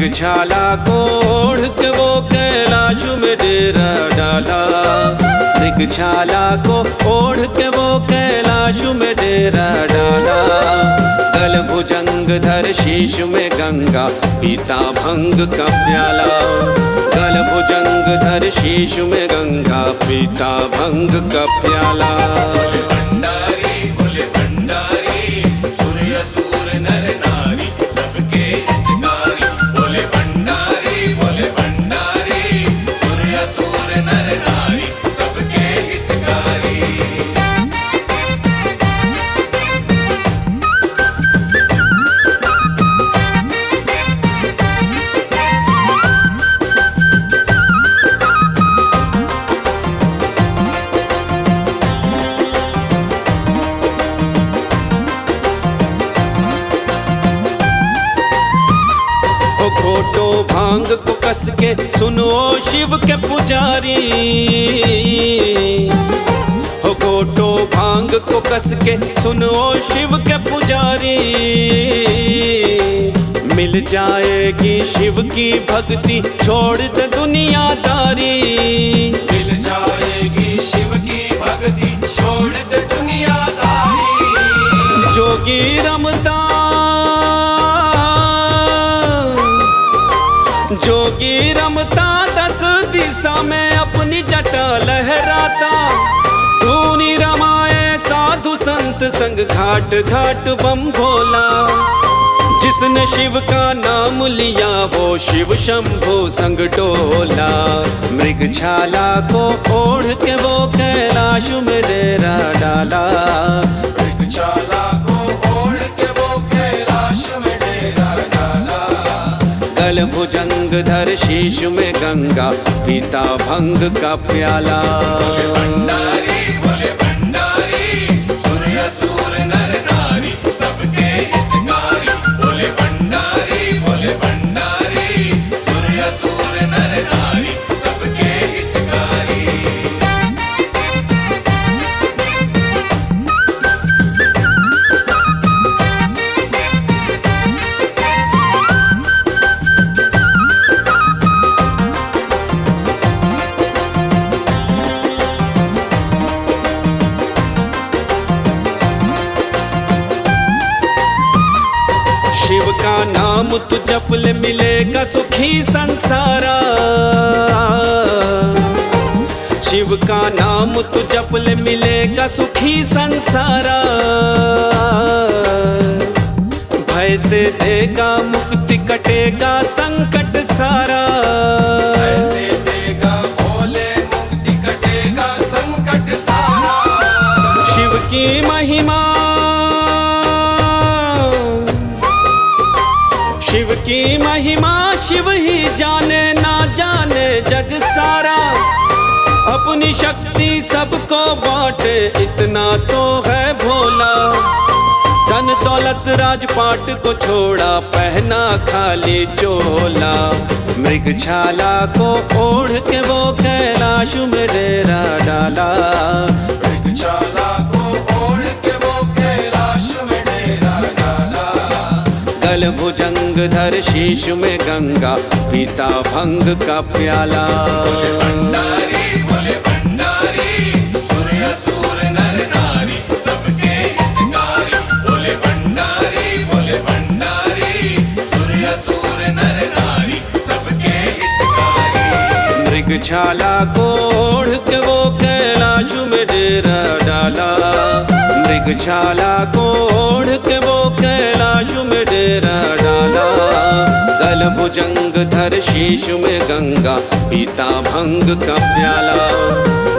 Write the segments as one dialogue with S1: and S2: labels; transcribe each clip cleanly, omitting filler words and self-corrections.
S1: मृगछाला को ओढ़ के वो कैलाश में डेरा डाला। मृगछाला को ओढ़ के वो कैलाश में डेरा डाला। गल भुजंगधर शीश में गंगा पीता भंग का प्याला। गल भुजंगधर शीश में गंगा पीता भंग का प्याला। घोटो भांग को कस के सुनो शिव के पुजारी। हो घोटो भांग को कस के सुनो शिव के पुजारी। मिल जाएगी शिव की भक्ति छोड़ दे दुनियादारी। मिल जाएगी शिव की भक्ति छोड़ दे दुनियादारी। जोगी रमता जोगी रमता 10 दिशा में अपनी जटा लहराता। धूनी रमाए साधु संत संग घाट घाट बम भोला। जिसने शिव का नाम लिया वो शिव शंभु संग डोला। मृगछाला को ओढ़ के वो कैलाश में डेरा डाला। मृगछाला को ओढ़ के वो कैलाश में डेरा डाला। गल भुजंगधर शीश में गंगा पीता भंग का प्याला। बोले भंडारी सूर्य असुर नर नारी सबके हितकारी। बोले भंडारी सूर्य असुर नर नारी सबके हितकारी। शिव का नाम तू जप ले मिलेगा सुखी संसारा। शिव का नाम तू जप ले मिलेगा सुखी संसारा। भय से देगा मुक्ति कटेगा संकट सारा। भय से देगा भोले मुक्ति कटेगा संकट सारा। शिव की महिमा शिव की महिमा शिव ही जाने ना जाने जग सारा। अपनी शक्ति सबको बांटे इतना तो है भोला। धन दौलत राजपाट को छोड़ा पहना खाली चोला। मृगछाला को ओढ़ के वो कैलाश में डेरा डाला। मृगछाला को ओढ़ के वो कैलाश में डेरा डाला। गल भुजंगधर शीश में गंगा पीता भंग का प्याला। बोले भंडारी सूर्य असुर नर नारी सबके हितकारी। बोले भंडारी सूर्य असुर नर नारी सबके हितकारी। मृगछाला को ओढ़ के वो कैलाश में डेरा डाला। मृगछाला को ओढ़ के वो कैलाश में डेरा डाला। गल भुजंगधर शीश में गंगा पीता भंग का प्याला।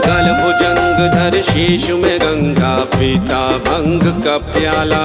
S1: गल भुजंगधर शीश में गंगा पीता भंग का प्याला।